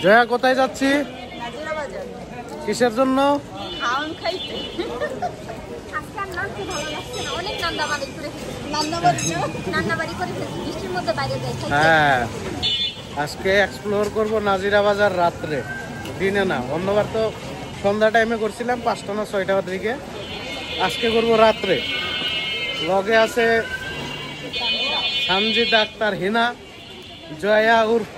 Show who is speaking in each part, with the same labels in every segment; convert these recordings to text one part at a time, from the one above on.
Speaker 1: জয়া কোথায় যাচ্ছি? কিসের জন্য? হ্যাঁ, আজকে এক্সপ্লোর করবো নাজিরা বাজার রাত্রে, দিনে না। অন্যবার তো সন্ধ্যা টাইমে করছিলাম 5টা না 6টার দিকে, আজকে করবো রাত্রে। লগে আছে সানজিদা আক্তার হিনা, জয়া উর্ফ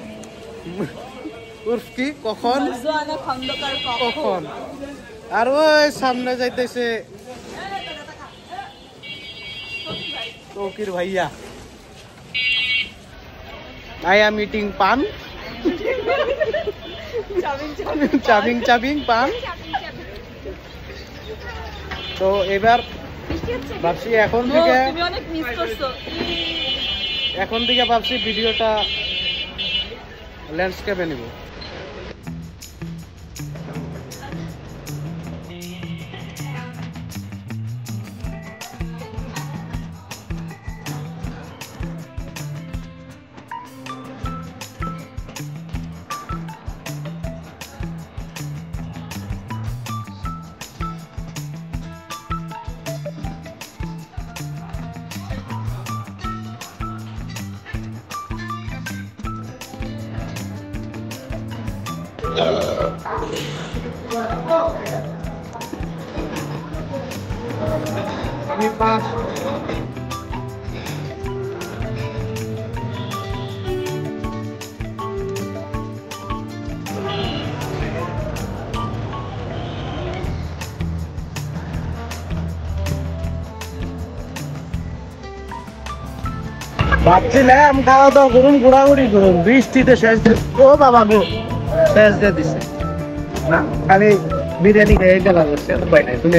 Speaker 1: কি কখন কখন, আর ওই সামনে যাইতেছে তৌকির ভাইয়া। আয়া মিটিং পান, চাবিং পান। তো এবার ভাবছি এখন থেকে ভাবছি ভিডিওটা ল্যান্ডস্কেপে নিব। ভাবছিলাম খাওয়া দাওয়া করুন, ঘোরাঘুরি করুন, বৃষ্টিতে শেষ। ও বাবা গো, শেষ দিয়ে দিছে না, খালি বিরিয়ানি খেয়ে গেলাম। তুমি